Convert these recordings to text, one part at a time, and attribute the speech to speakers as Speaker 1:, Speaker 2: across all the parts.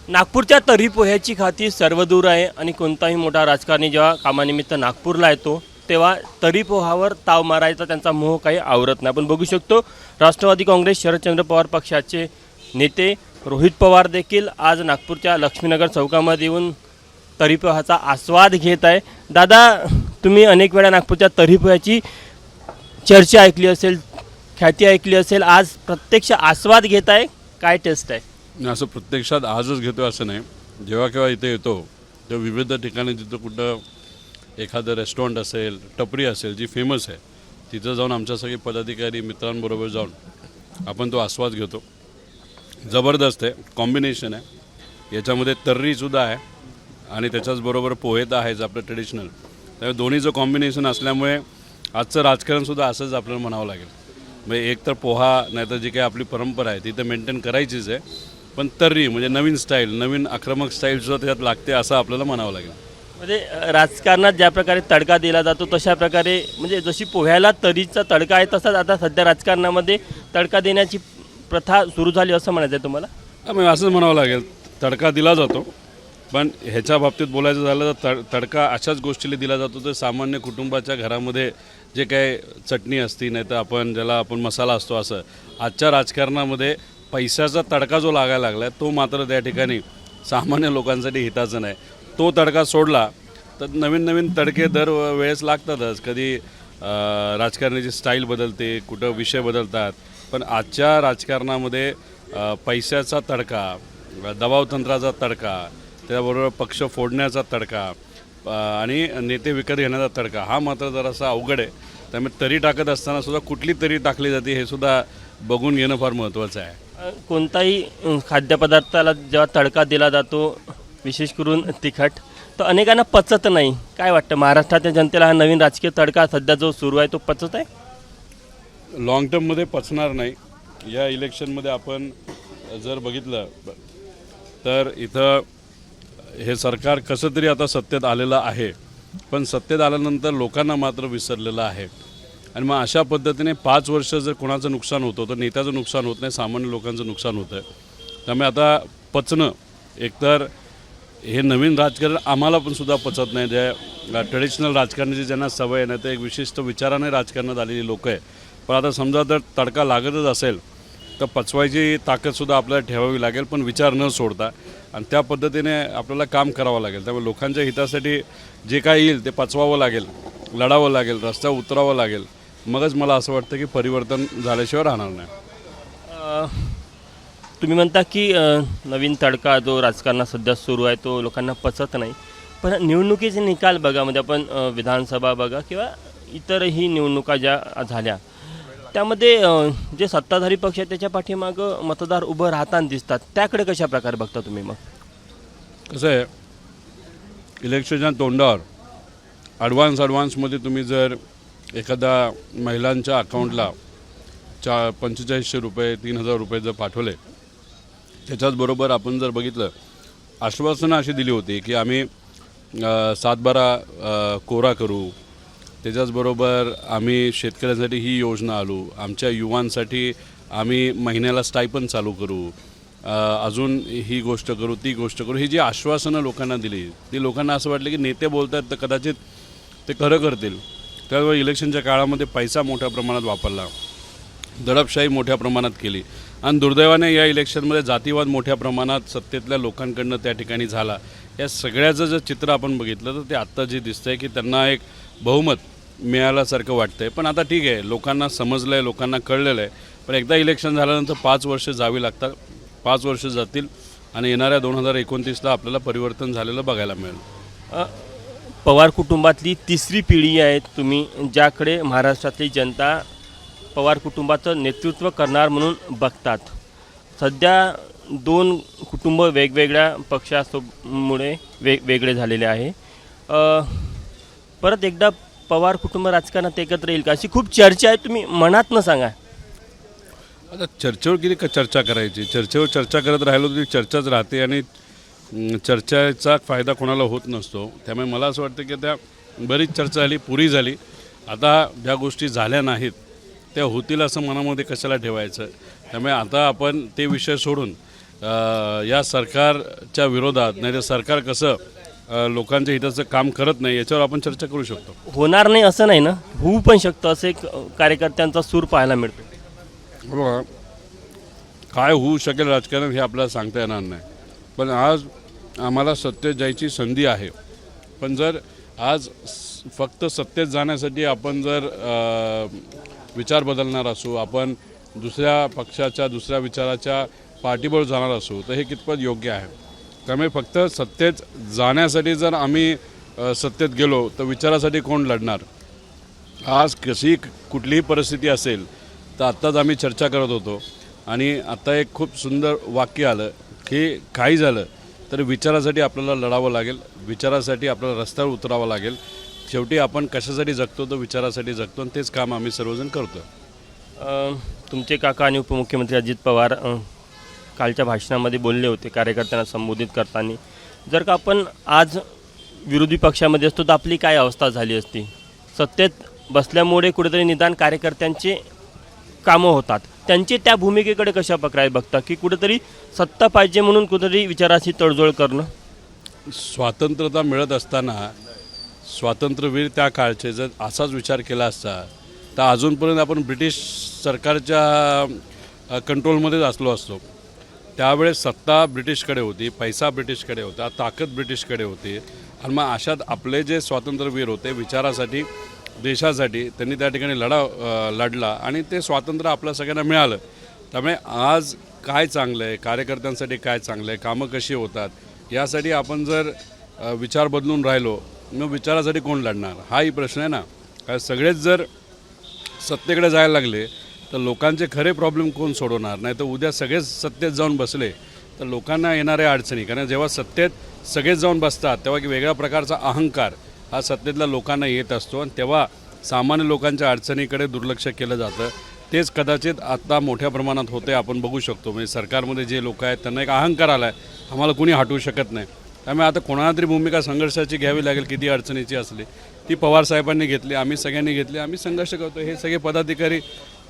Speaker 1: नागपूरच्या तर्री पोह्याची खाती सर्वदूर आहे आणि कोणताही मोठा राजकारणी जेव्हा कामानिमित्त नागपूरला येतो तेव्हा तर्री पोहावर ताव मारायचा त्यांचा मोह काही आवरत नाही. आपण बघू शकतो राष्ट्रवादी काँग्रेस शरदचंद्र पवार पक्षाचे नेते रोहित पवार देखील आज नागपूरच्या लक्ष्मीनगर चौकामध्ये येऊन तर्री पोह्याचा आस्वाद घेत आहे. दादा, तुम्ही अनेक वेळा नागपूरच्या तर्री पोह्याची चर्चा ऐकली असेल, ख्याती ऐकली असेल, आज प्रत्यक्ष आस्वाद घेत आहे. काय टेस्ट आहे?
Speaker 2: असं प्रत्यक्षात आजच घेतो असं नाही. जेव्हा केव्हा इथे येतो तेव्हा विविध ठिकाणी जिथं कुठं एखादं रेस्टॉरंट असेल, टपरी असेल जी फेमस आहे, तिथं जाऊन आमच्या सगळे पदाधिकारी मित्रांबरोबर जाऊन आपण तो आस्वाद घेतो. जबरदस्त आहे, कॉम्बिनेशन आहे. याच्यामध्ये तर्रीसुद्धा आहे आणि त्याच्याचबरोबर पोहे तर आहेच आपलं ट्रेडिशनल. त्यामुळे दोन्हीचं कॉम्बिनेशन असल्यामुळे आजचं राजकारणसुद्धा असंच आपल्याला म्हणावं लागेल. म्हणजे एक तर पोहा नाही तर जी काही आपली परंपरा आहे ती तर मेंटेन करायचीच आहे, पण तर्री म्हणजे नवीन स्टाईल, नवीन आक्रमक स्टाईलसुद्धा त्याच्यात लागते असं आपल्याला म्हणावं लागेल.
Speaker 1: म्हणजे राजकारणात ज्या प्रकारे तडका दिला जातो तशा प्रकारे म्हणजे जशी पोह्याला तर्रीचा तडका आहे तसाच आता सध्या राजकारणामध्ये तडका देण्याची प्रथा सुरू झाली असं म्हणायचं आहे तुम्हाला?
Speaker 2: म्हणजे असंच म्हणावं लागेल. तडका दिला जातो, पण ह्याच्या बाबतीत बोलायचं झालं तर तडका अशाच गोष्टीला दिला जातो तर सामान्य कुटुंबाच्या घरामध्ये जे काय चटणी असती नाही तर आपण ज्याला आपण मसाला असतो, असं आजच्या राजकारणामध्ये पैशाचा तडका जो लागायला लागला आहे तो मात्र त्या ठिकाणी सामान्य लोकांसाठी हिताचा नाही. तो तडका सोडला तर नवीन नवीन तडके दर वेळेस लागतातच. कधी राजकारणाची स्टाईल बदलते, कुठं विषय बदलतात, पण आजच्या राजकारणामध्ये पैशाचा तडका, दबावतंत्राचा तडका, त्याबरोबर पक्ष फोडण्याचा तडका आणि नेते विकत घेण्याचा तडका हा मात्र जरासा अवघड आहे. त्यामुळे तरी टाकत असताना सुद्धा कुठली तरी टाकली जाते हे सुद्धा बघून घेणं फार महत्त्वाचं आहे.
Speaker 1: कोणताही खाद्यपदार्थाला जेव्हा तडका दिला जातो, विशेष करून तिखट, तर अनेकांना पचत नाही. काय वाटतं महाराष्ट्राच्या जनतेला हा नवीन राजकीय तडका सध्या जो सुरू आहे तो पचत आहे?
Speaker 2: लाँग टर्ममध्ये पचणार नाही. या इलेक्शनमध्ये आपण जर बघितलं तर इथं हे सरकार कसं तरी आता सत्तेत आलेलं आहे, पण सत्तेत आल्यानंतर लोकांना मात्र विसरलेलं आहे. आणि मग अशा पद्धतीने 5 वर्ष जर कोणाचं नुकसान होतं तर नेत्याचं नुकसान होत नाही, सामान्य लोकांचं नुकसान होतं. त्यामुळे आता पचणं, एकतर हे नवीन राजकारण आम्हाला पण सुद्धा पचत नाही. ज्या ट्रेडिशनल राजकारणाची ज्यांना सवय नाही तर एक विशिष्ट विचाराने राजकारणात आलेली लोक आहे. पण आता समजा जर तडका लागतच असेल तर पचवायची ताकदसुद्धा आपल्याला ठेवावी लागेल, पण विचार न सोडता, आणि त्या पद्धतीने आपल्याला काम करावं लागेल. त्यामुळे लोकांच्या हितासाठी जे काय येईल ते पचवावं लागेल, लढावं लागेल, रस्त्यावर उतरावं लागेल. मगच मला असं वाटतं की परिवर्तन झाल्याशिवाय राहणार नाही.
Speaker 1: तुम्ही म्हणता की नवीन तडका जो राजकारणात सध्या सुरू आहे तो लोकांना पचत नाही, पण निवडणुकीचे निकाल बघा, म्हणजे आपण विधानसभा बघा किंवा इतरही निवडणुका ज्या झाल्या त्यामध्ये जे सत्ताधारी पक्ष आहे त्याच्या पाठीमागं मतदार उभं राहताना दिसतात. त्याकडे कशा प्रकारे बघता तुम्ही? मग
Speaker 2: कसं आहे, इलेक्शनच्या तोंडावर ॲडव्हान्समध्ये तुम्ही जर एखादा महिलांच्या अकाउंटला 4500 रुपये 3000 रुपये जर पाठवले, त्याच्याचबरोबर आपण जर बघितलं आश्वासनं अशी दिली होती की आम्ही 7/12 कोरा करू, त्याच्याचबरोबर आम्ही शेतकऱ्यांसाठी ही योजना आणू, आमच्या युवांसाठी आम्ही महिन्याला स्टायपंड चालू करू, अजून ही गोष्ट करू, ती गोष्ट करू, ही जी आश्वासनं लोकांना दिली ती लोकांना असं वाटलं की नेते बोलतात तर कदाचित ते खरं करतील. त्यामुळे इलेक्शनच्या काळामध्ये पैसा मोठ्या प्रमाणात वापरला, दडपशाही मोठ्या प्रमाणात केली, आणि दुर्दैवाने या इलेक्शनमध्ये जातीवाद मोठ्या प्रमाणात सत्तेतल्या लोकांकडनं त्या ठिकाणी झाला. या सगळ्याचं जर चित्र आपण बघितलं तर ते आत्ता जे दिसतं आहे की त्यांना एक बहुमत मिळाल्यासारखं वाटतं आहे. पण आता ठीक आहे, लोकांना समजलं आहे, लोकांना कळलेलं आहे. पण एकदा इलेक्शन झाल्यानंतर 5 वर्ष जावी लागतात, 5 वर्ष जातील आणि येणाऱ्या 2029ला आपल्याला परिवर्तन झालेलं बघायला मिळेल.
Speaker 1: पवार कुटुंबातली तिसरी पिढी आहे तुम्ही, ज्याकडे महाराष्ट्रातली जनता पवार कुटुंबाचं नेतृत्व करणार म्हणून बघतात. सध्या 2 कुटुंब वेगवेगळ्या पक्षामुळे वेगळे झालेले आहे. परत एकदा पवार कुटुंब राजकारणात एकत्र येईल का अशी खूप चर्चा आहे, तुम्ही मनात न सांगा.
Speaker 2: आता चर्चेवर किती चर्चा करायची? चर्चेवर चर्चा करत राहिलो तरी चर्चाच राहते आणि चर्चेचा फायदा कोणाला होत नसतो. त्यामुळे मला असं वाटतं की त्या बरीच चर्चा झाली, पुरी झाली. आता ज्या गोष्टी झाल्या नाहीत त्या होतील असं मनामध्ये कशाला ठेवायचं. त्यामुळे आता आपण ते विषय सोडून या सरकारच्या विरोधात नाही तर सरकार कसं लोकांच्या हिताचं काम करत नाही याच्यावर आपण चर्चा करू शकतो.
Speaker 1: होणार नाही असं नाही ना, होऊ पण शकतं असं एक कार्यकर्त्यांचा सूर पाहायला मिळतो.
Speaker 2: बघा, काय होऊ शकेल राजकारण हे आपल्याला सांगता येणार नाही, पण आज आम्हाला सत्तेत जायची संधी आहे. पण जर आज फक्त सत्तेत जाण्यासाठी आपण जर विचार बदलणार असू, आपण दुसऱ्या पक्षाच्या दुसऱ्या विचाराच्या पाठीबळ जाणार असू, तर हे कितपत योग्य आहे. त्यामुळे फक्त सत्तेत जाण्यासाठी जर आम्ही सत्तेत गेलो तर विचारासाठी कोण लढणार. आज कशी कुठलीही परिस्थिती असेल तर आत्ताच आम्ही चर्चा करत होतो आणि आत्ता एक खूप सुंदर वाक्य आलं की काही झालं तर विचारासाठी आपल्याला लढावं लागेल, विचारासाठी आपल्याला रस्त्यावर उतरावं लागेल. शेवटी आपण कशासाठी जगतो तर विचारासाठी जगतो आणि तेच काम आम्ही सर्वजण करतो.
Speaker 1: तुमचे काका आणि उपमुख्यमंत्री अजित पवार कालच्या भाषणामध्ये बोलले होते कार्यकर्त्यांना संबोधित करताना, जर का आपण आज विरोधी पक्षामध्ये असतो तर आपली काय अवस्था झाली असती. सत्तेत बसल्यामुळे कुठेतरी निदान कार्यकर्त्यांचे कामं होतात, त्यांचे त्या भूमिकेकडे कशा प्रकारे बघता की कुठेतरी सत्ता पाहिजे म्हणून कुठेतरी विचाराची तडजोड करणं.
Speaker 2: स्वातंत्र्यता मिळत असताना स्वातंत्र्यवीर त्या काळचे जर असाच विचार केला असता तर अजूनपर्यंत आपण ब्रिटिश सरकारच्या कंट्रोलमध्येच असलो असतो. त्यावेळेस सत्ता ब्रिटिशकडे होती, पैसा ब्रिटिशकडे होता, ताकद ब्रिटिशकडे होती. आणि मग अशात आपले जे स्वातंत्र्यवीर होते विचारासाठी देशासाठी त्यांनी त्या ठिकाणी लढला आणि ते स्वातंत्र्य आपल्या सगळ्यांना मिळालं. त्यामुळे आज काय चांगलं आहे, कार्यकर्त्यांसाठी काय चांगलं आहे, कामं कशी होतात यासाठी आपण जर विचार बदलून राहिलो मग विचारासाठी कोण लढणार हाही प्रश्न आहे ना. काय सगळेच जर सत्तेकडे जायला लागले तर लोकांचे खरे प्रॉब्लेम कोण सोडवणार. नाही तर उद्या सगळेच सत्तेत जाऊन बसले तर लोकांना येणाऱ्या अडचणी, कारण जेव्हा सत्तेत सगळेच जाऊन बसतात तेव्हा की वेगळ्या प्रकारचा अहंकार हा सत्तेतल्या लोकांना येत असतो आणि तेव्हा सामान्य लोकांच्या अडचणीकडे दुर्लक्ष केलं जातं. तेच कदाचित आता मोठ्या प्रमाणात होते, आपण बघू शकतो. म्हणजे सरकारमध्ये जे लोक आहेत त्यांना एक अहंकार आला आहे, आम्हाला कुणी हटवू शकत नाही. त्यामुळे आता कोणाला तरी भूमिका संघर्षाची घ्यावी लागेल, किती अडचणीची असली ती पवारसाहेबांनी घेतली, आम्ही सगळ्यांनी घेतली, आम्ही संघर्ष करतो. हे सगळे पदाधिकारी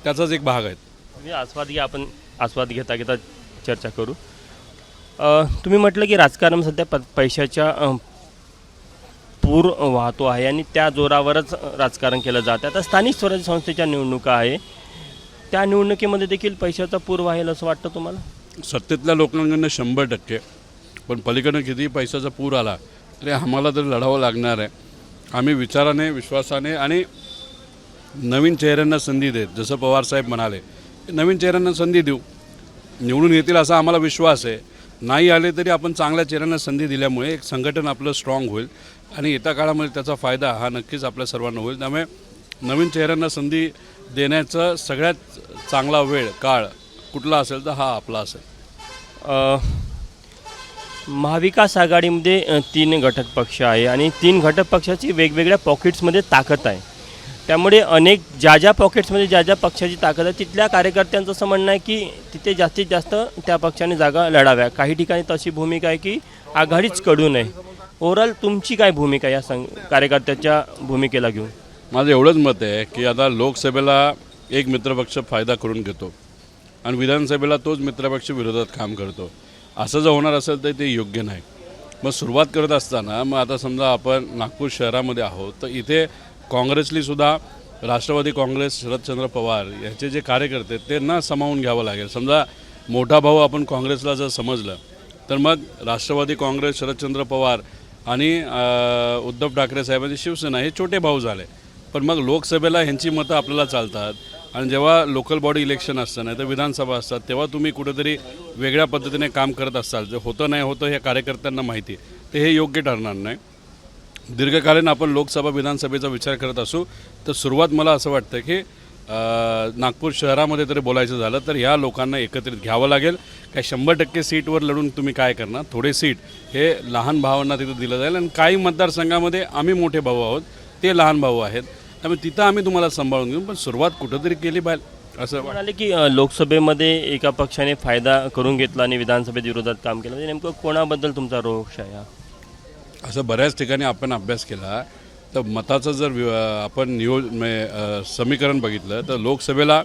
Speaker 2: त्याचाच एक भाग आहेत.
Speaker 1: तुम्ही आस्वाद घ्या, आपण आस्वाद घेता घेता चर्चा करू. तुम्ही म्हटलं की राजकारण सध्या पैशाच्या पूर वाहतो आहे आणि त्या जोरावरच राजकारण केलं जातं. आता स्थानिक स्वराज्य संस्थेच्या निवडणुका आहे, त्या निवडणुकीमध्ये देखील पैशाचा पूर वाहेल असं वाटतं तुम्हाला.
Speaker 2: सत्तेतल्या लोकांकडनं 100%, पण पलीकडनं कितीही पैशाचा पूर आला तरी आम्हाला तरी लढावं लागणार आहे. आम्ही विचाराने विश्वासाने आणि नवीन चेहऱ्यांना संधी देत, जसं पवारसाहेब म्हणाले नवीन चेहऱ्यांना संधी देऊ, निवडून येतील असा आम्हाला विश्वास आहे. नाही आले तरी आपण चांगल्या चेहऱ्यांना संधी दिल्यामुळे एक संघटन आपलं स्ट्रॉंग होईल आणि येत्या काळामध्ये त्याचा फायदा हा नक्कीच आपल्या सर्वांना होईल. त्यामुळे नवीन चेहऱ्यांना संधी देण्याचा सगळ्यात चांगला वेळ काळ कुठला असेल तर हा आपला असेल.
Speaker 1: महाविकास आघाडीमध्ये 3 घटक पक्ष आहे आणि 3 घटक पक्षाची वेगवेगळ्या पॉकेट्समध्ये ताकद आहे. त्यामुळे अनेक ज्या पॉकेट्समध्ये ज्या पक्षाची ताकद आहे तिथल्या कार्यकर्त्यांचं असं म्हणणं आहे की तिथे जास्तीत जास्त त्या पक्षाने जागा लढाव्या. काही ठिकाणी तशी भूमिका आहे की आघाडीच कडू नये. ओव्हरऑल तुमची काय भूमिका या कार्यकर्त्याच्या भूमिकेला घेऊन.
Speaker 2: माझं एवढंच मत आहे की आता लोकसभेला एक मित्रपक्ष फायदा करून घेतो आणि विधानसभेला तोच मित्रपक्ष विरोधात काम करतो. असं जर होणार असेल तर ते योग्य नाही. मग सुरुवात करत असताना मग आता समजा आपण नागपूर शहरामध्ये आहोत तर इथे काँग्रेसली सुद्धा राष्ट्रवादी काँग्रेस शरदचंद्र पवार यांचे जे कार्यकर्ते ते न सामावून घ्यावं लागेल. समजा मोठा भाऊ आपण काँग्रेसला जर समजलं तर मग राष्ट्रवादी काँग्रेस शरदचंद्र पवार आणि उद्धव ठाकरे साहेबांची शिवसेना हे छोटे भाऊ झाले. पण मग लोकसभेला ह्यांची मतं आपल्याला चालतात आणि जेव्हा लोकल बॉडी इलेक्शन असतं नाही तर विधानसभा असतात तेव्हा तुम्ही कुठेतरी वेगळ्या पद्धतीने काम करत असाल, जर होतं नाही होतं हे कार्यकर्त्यांना माहिती, तर हे योग्य ठरणार नाही. दीर्घकालीन आपण लोकसभा विधानसभेचा विचार करत असू तर सुरुवात मला असं वाटतं की नागपूर शहरामध्ये तरी बोलायचं झालं तर ह्या लोकांना एकत्रित घ्यावं लागेल. काय 100% सीटवर लढून तुम्ही काय करणार, थोडे सीट हे लहान भावांना तिथं दिलं जाईल आणि काही मतदारसंघामध्ये आम्ही मोठे भाऊ आहोत, ते लहान भाऊ आहेत, त्यामुळे तिथं आम्ही तुम्हाला सांभाळून घेऊ. पण सुरुवात कुठंतरी केली पाहिजे असं
Speaker 1: म्हणाले की लोकसभेमध्ये एका पक्षाने फायदा करून घेतला आणि विधानसभेत विरोधात काम केलं. म्हणजे नेमकं कोणाबद्दल तुमचा रोष आहे.
Speaker 2: असं बऱ्याच ठिकाणी आपण अभ्यास केला तर मताचं जर आपण समीकरण बघितलं तर लोकसभेला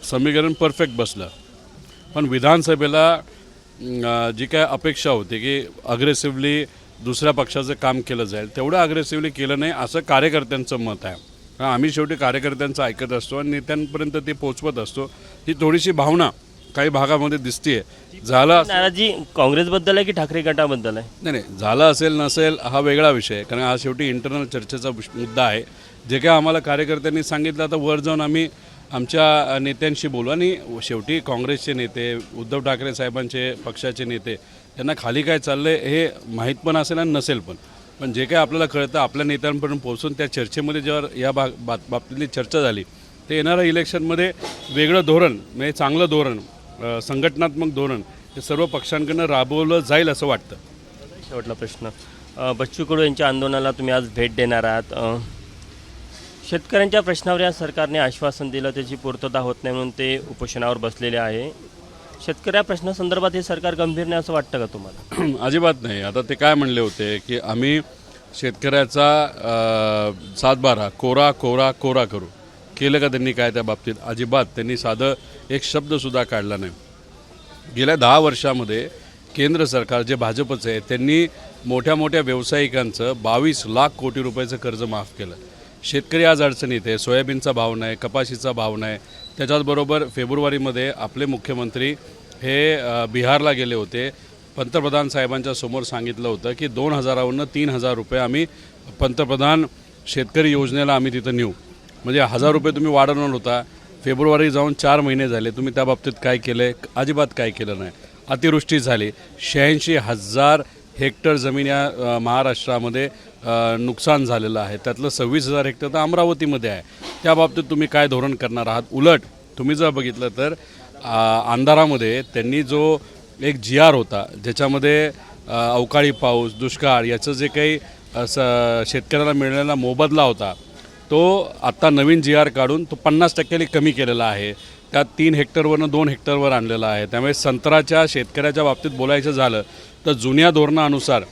Speaker 2: समीकरण परफेक्ट बसलं, पण विधानसभेला जी काय अपेक्षा होती की अग्रेसिव्हली दुसऱ्या पक्षाचं काम केलं जाईल तेवढं अग्रेसिव्हली केलं नाही असं कार्यकर्त्यांचं मत आहे. आम्ही शेवटी कार्यकर्त्यांचं ऐकत असतो आणि नेत्यांपर्यंत ते पोचवत असतो. ही थोडीशी भावना काही भागामध्ये दिसतीये. झालं
Speaker 1: नाराजी काँग्रेसबद्दल आहे की ठाकरे गटाबद्दल आहे?
Speaker 2: नाही नाही, झालं असेल नसेल हा वेगळा विषय आहे, कारण हा शेवटी इंटरनल चर्चेचा मुद्दा आहे. जे काय आम्हाला कार्यकर्त्यांनी सांगितलं आता वर जाऊन आम्ही आमच्या नेत्यांशी बोलू. आणि शेवटी काँग्रेसचे नेते, उद्धव ठाकरे साहेबांचे पक्षाचे नेते यांना खाली काय चाललं आहे हे माहीत पण असेल आणि नसेल पण जे काय आपल्याला कळतं आपल्या नेत्यांपर्यंत पोहोचून त्या चर्चेमध्ये जेव्हा या बाबतीतली चर्चा झाली तर येणाऱ्या इलेक्शनमध्ये वेगळं धोरण म्हणजे चांगलं धोरण, संघटनात्मक धोरण हे सर्व पक्षांकडनं राबवलं जाईल असं वाटतं.
Speaker 1: शेवटला प्रश्न, बच्चू कडू यांच्या आंदोलनाला तुम्ही आज भेट देणार आहात. शेतकऱ्यांच्या प्रश्नावर या सरकारने आश्वासन दिलं, त्याची पूर्तता होत नाही म्हणून ते उपोषणावर बसलेले आहे. शेतकऱ्या प्रश्नासंदर्भात हे सरकार गंभीर नाही असं वाटतं का तुम्हाला?
Speaker 2: अजिबात नाही. आता ते काय म्हणले होते की आम्ही शेतकऱ्याचा 7/12 कोरा कोरा कोरा करू. केलं का त्यांनी काय त्या बाबतीत? अजिबात त्यांनी साधं एक शब्दसुद्धा काढला नाही. गेल्या 10 वर्षामध्ये केंद्र सरकार जे भाजपचं आहे त्यांनी मोठ्या मोठ्या व्यावसायिकांचं 22 लाख कोटी रुपयाचं कर्ज माफ केलं. शेतकरी आज अडचणीत आहे. सोयाबीनचा भाव नाही, कपाशीचा भाव नाही. त्याच्याचबरोबर फेब्रुवारीमध्ये आपले मुख्यमंत्री हे बिहारला गेले होते. पंतप्रधान साहेबांच्या समोर सांगितलं होतं की 2,000वरून 3,000 रुपये आम्ही पंतप्रधान शेतकरी योजनेला आम्ही तिथं नेऊ. म्हणजे 1,000 रुपये तुम्ही वाढवणार होता. फेब्रुवारी जाऊन 4 महिने झाले, तुम्ही त्या बाबतीत काय केलं आहे? अजिबात काय केलं नाही. अतिवृष्टी झाली, 86,000 हेक्टर जमीन या महाराष्ट्रामध्ये नुकसान झालेलं आहे. त्यातलं 26,000 हेक्टर तर अमरावतीमध्ये आहे. त्या बाबतीत तुम्ही काय धोरण करणार आहात? उलट तुम्ही जर बघितलं तर अंधारामध्ये त्यांनी जो एक GR होता ज्याच्यामध्ये अवकाळी पाऊस, दुष्काळ याचं जे काही शेतकऱ्याला मिळालेला मोबदला होता तो आत्ता नवीन GR काढून तो 50% कमी केलेला आहे. त्यात 3 हेक्टरवरनं 2 हेक्टरवर आणलेला आहे. त्यामुळे संत्र्याच्या शेतकऱ्याच्या बाबतीत बोलायचं झालं तर जुन्या धोरणानुसार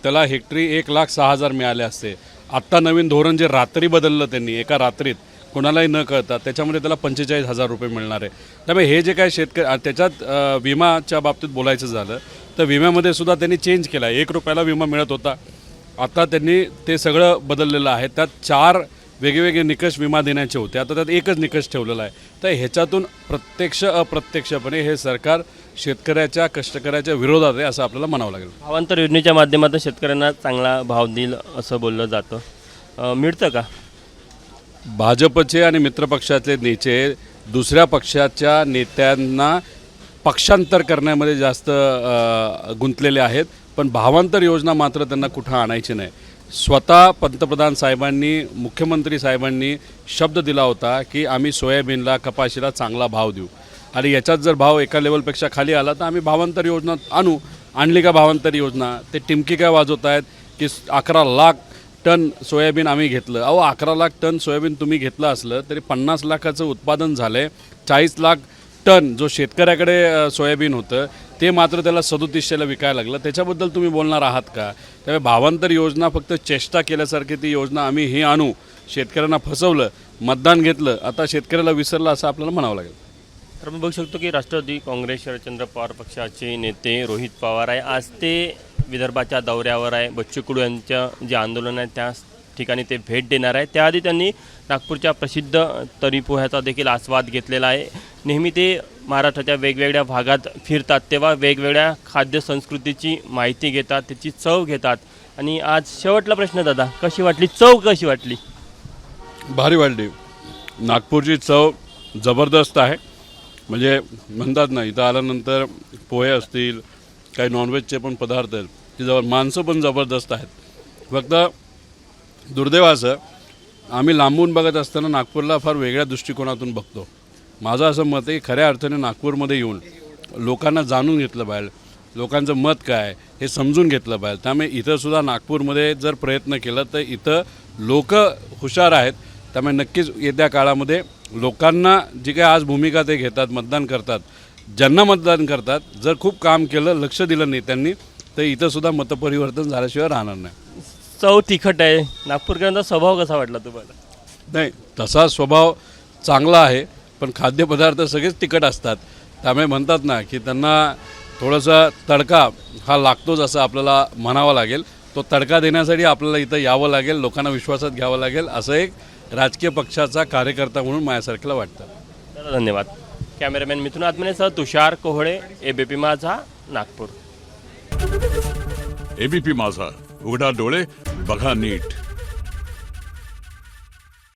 Speaker 2: त्याला हेक्टरी 1,06,000 मिळाले असते. आत्ता नवीन धोरण जे रात्री बदललं त्यांनी एका रात्रीत कोणालाही न कळता, त्याच्यामध्ये त्याला 45,000 रुपये मिळणार आहे. त्यामुळे हे जे काय शेतकरी त्याच्यात विमाच्या बाबतीत बोलायचं झालं तर विम्यामध्ये सुद्धा त्यांनी चेंज केला. 1 रुपयाला विमा मिळत होता, आता त्यांनी ते सगळं बदललेलं आहे. त्यात 4 वेगवेगळे निकष विमा देण्याचे होते, आता त्यात एकच निकष ठेवलेला आहे. तर ह्याच्यातून प्रत्यक्ष अप्रत्यक्षपणे हे सरकार शेतकऱ्याच्या कष्टकऱ्याच्या विरोधात आहे असं आपल्याला म्हणावं लागेल.
Speaker 1: भावांतर योजनेच्या माध्यमातून शेतकऱ्यांना चांगला भाव देईल असं बोललं जातं, मिळतं का?
Speaker 2: भाजपचे आणि मित्रपक्षातले नेते दुसऱ्या पक्षाच्या नेत्यांना पक्षांतर करण्यामध्ये जास्त गुंतलेले आहेत, पण भावांतर योजना मात्र त्यांना कुठं आणायची नाही. स्वतः पंतप्रधान साहेबांनी, मुख्यमंत्री साहेबांनी शब्द दिला होता की आम्ही सोयाबीनला, कपाशीला चांगला भाव देऊ आणि याच्यात जर भाव एका लेवलपेक्षा खाली आला तर आम्ही भावांतर योजना आणू. आणली का भावांतर योजना? ते टिमकी काय वाजवत आहेत की 11 लाख टन सोयाबीन आम्ही घेतलं. अहो 11 लाख टन सोयाबीन तुम्ही घेतलं असलं तरी 50 लाखाचं उत्पादन झालं आहे. 40 लाख टन जो शेतकऱ्याकडे सोयाबीन होतं ते मात्र त्याला 3700ला विकायला लागलं. त्याच्याबद्दल तुम्ही बोलणार आहात का? त्यामुळे भावांतर योजना फक्त चेष्टा केल्यासारखी ती योजना आम्ही हे आणू, शेतकऱ्यांना फसवलं, मतदान घेतलं, आता शेतकऱ्याला विसरलं असं आपल्याला म्हणावं लागेल.
Speaker 1: तर आपण बघू शकतो की राष्ट्रवादी काँग्रेस शरदचंद्र पवार पक्षाचे नेते रोहित पवार आहे, आज ते विदर्भाच्या दौऱ्यावर आहे. बच्चू कडू यांचं जे आंदोलन आहे त्या ठिकाणी ते भेट देणार आहे. त्याआधी त्यांनी नागपूरच्या प्रसिद्ध तरी पोह्याचा देखील आस्वाद घेतलेला आहे. नेहमी ते महाराष्ट्राच्या वेगवेगळ्या भागात फिरतात तेव्हा वेगवेगळ्या खाद्य संस्कृतीची माहिती घेतात, त्याची चव घेतात. आणि आज शेवटला प्रश्न दादा, कशी वाटली चव? कशी वाटली?
Speaker 2: भारी वाटली. नागपूरची चव जबरदस्त आहे. म्हणजे म्हणतात ना, इथं आल्यानंतर पोहे असतील, काही नॉनव्हेजचे पण पदार्थ आहेत, ती माणसं पण जबरदस्त आहेत. फक्त दुर्दैव असं आम्ही लांबून बघत असताना नागपूरला फार वेगळ्या दृष्टिकोनातून बघतो. माझं असं मत आहे की खऱ्या अर्थाने नागपूरमध्ये येऊन लोकांना जाणून घेतलं पाहिजे, लोकांचं मत काय हे समजून घेतलं पाहिजे. त्यामुळे इथंसुद्धा नागपूरमध्ये जर प्रयत्न केला तर इथं लोक हुशार आहेत. त्यामुळे नक्कीच येत्या काळामध्ये लोकांना जी काय आज भूमिका ते घेतात, मतदान करतात, ज्यांना मतदान करतात, जर खूप काम केलं, लक्ष दिलं नेत्यांनी तर इथंसुद्धा मतपरिवर्तन झाल्याशिवाय राहणार नाही.
Speaker 1: चव तिखट आहे. नागपूरकरांचा स्वभाव कसा वाटला तुम्हाला?
Speaker 2: नाही, तसा स्वभाव चांगला आहे, पण खाद्यपदार्थ सगळेच तिखट असतात. त्यामुळे म्हणतात ना की त्यांना थोडंसं तडका हा लागतोच असं आपल्याला म्हणावं लागेल. तो तडका देण्यासाठी आपल्याला इथं यावं लागेल, लोकांना विश्वासात घ्यावं लागेल, असं एक राजकीय पक्षाचा कार्यकर्ता म्हणून माझ्यासारख्याला वाटतं.
Speaker 1: तर धन्यवाद. कॅमेरामॅन मिथुन आत्मनेसह तुषार कोहळे, ABP माझा, नागपूर.
Speaker 3: एबीपी माझा, उघडा डोळे बघा नीट.